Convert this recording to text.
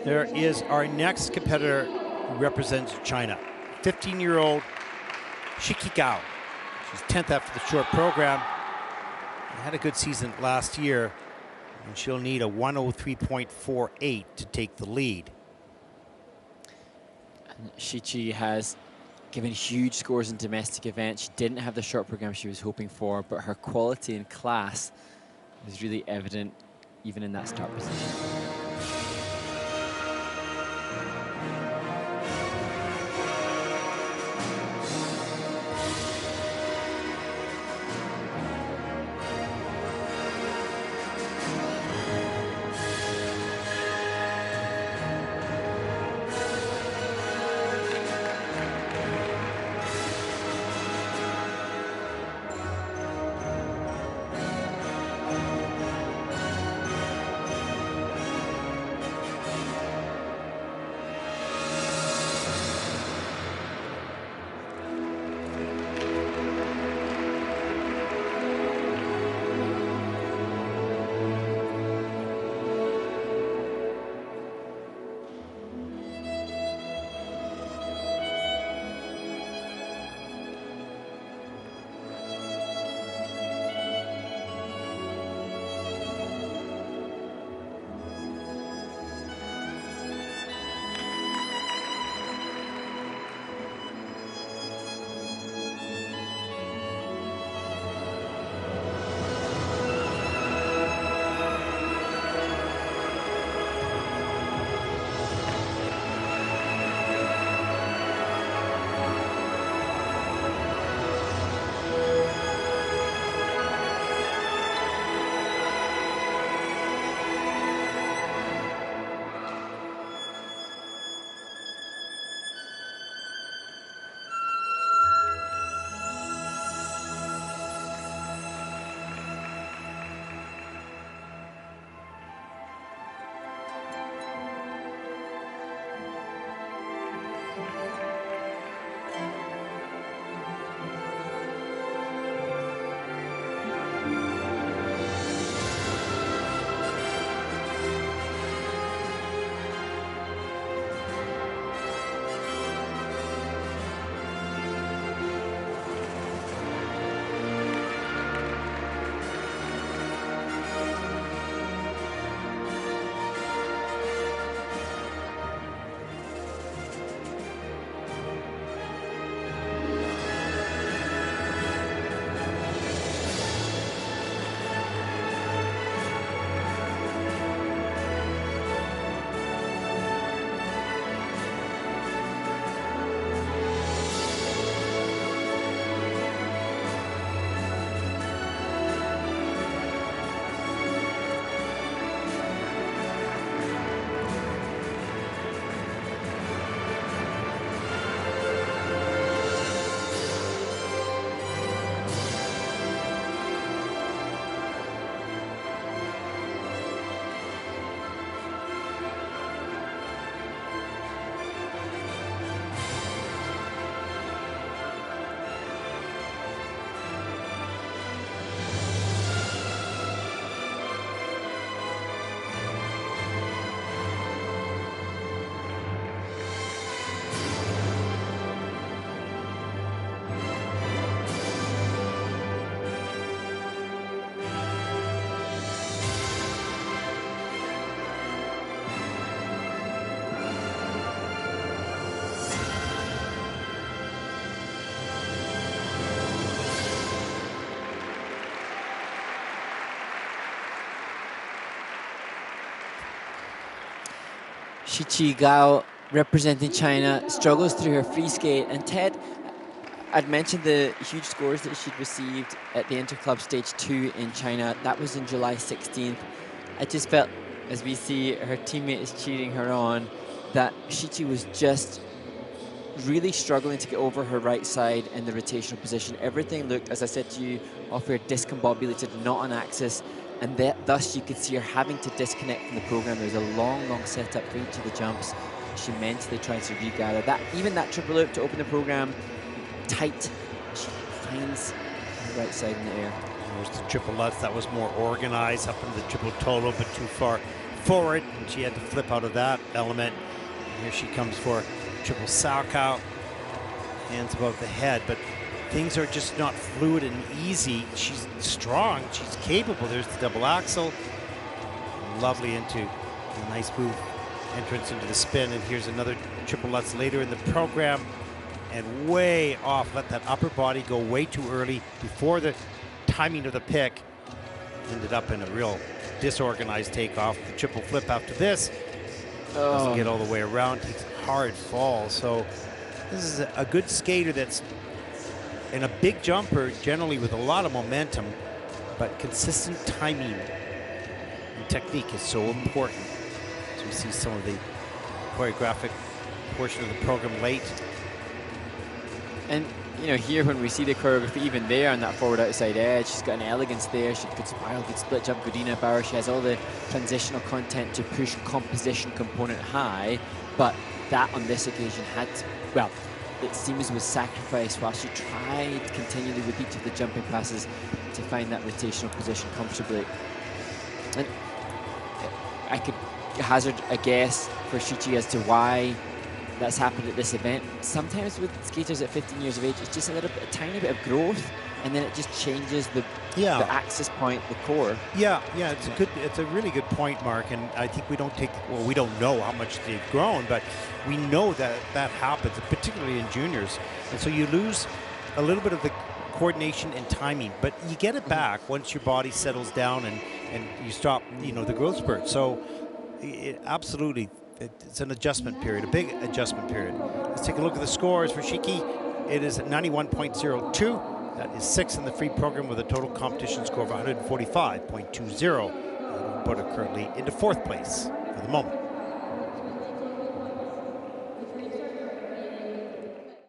There is our next competitor who represents China, 15-year-old Shiqi GAO. She's 10th after the short program. Had a good season last year, and she'll need a 103.48 to take the lead. And Shiqi has given huge scores in domestic events. She didn't have the short program she was hoping for, but her quality in class was really evident even in that start position. Shiqi GAO, representing China, struggles through her free skate. And Ted, I'd mentioned the huge scores that she'd received at the Interclub Stage 2 in China. That was in July 16th. I just felt, as we see her teammates cheering her on, that Shiqi was just really struggling to get over her right side in the rotational position. Everything looked, as I said to you, off her discombobulated, not on axis. And thus you could see her having to disconnect from the program. There was a long, long setup for each of the jumps. She mentally tried to regather. Even that triple loop to open the program, tight. She finds her right side in the air. There's the triple lutz. That was more organized. Up into the triple toe, a little bit too far forward, and she had to flip out of that element. And here she comes for triple Salchow, hands above the head, but things are just not fluid and easy. She's strong, she's capable. There's the double axel, lovely into a nice move, entrance into the spin, and here's another triple Lutz later in the program, and way off. Let that upper body go way too early before the timing of the pick. Ended up in a real disorganized takeoff. The triple flip after this doesn't get all the way around, takes a hard fall. So this is a good skater that's in a big jumper, generally with a lot of momentum, but consistent timing and technique is so important. So we see some of the choreographic portion of the program late. And you know, here when we see the choreography, even there on that forward outside edge, she's got an elegance there. She could spiral, good split jump, Godina Bauer. She has all the transitional content to push composition component high, but that on this occasion had, well, it seems was sacrificed while she tried continually with each of the jumping passes to find that rotational position comfortably. And I could hazard a guess for Shiqi as to why that's happened at this event. Sometimes with skaters at 15 years of age, it's just a tiny bit of growth, and then it just changes the axis point, the core. It's a really good point, Mark. And I think we don't know how much they've grown, but we know that that happens, particularly in juniors. And so you lose a little bit of the coordination and timing, but you get it back once your body settles down and you stop, the growth spurt. So absolutely. It's an adjustment period, a big adjustment period. Let's take a look at the scores for Shiqi. It is 91.02. That is 6th in the free program with a total competition score of 145.20. Put her currently into 4th place for the moment.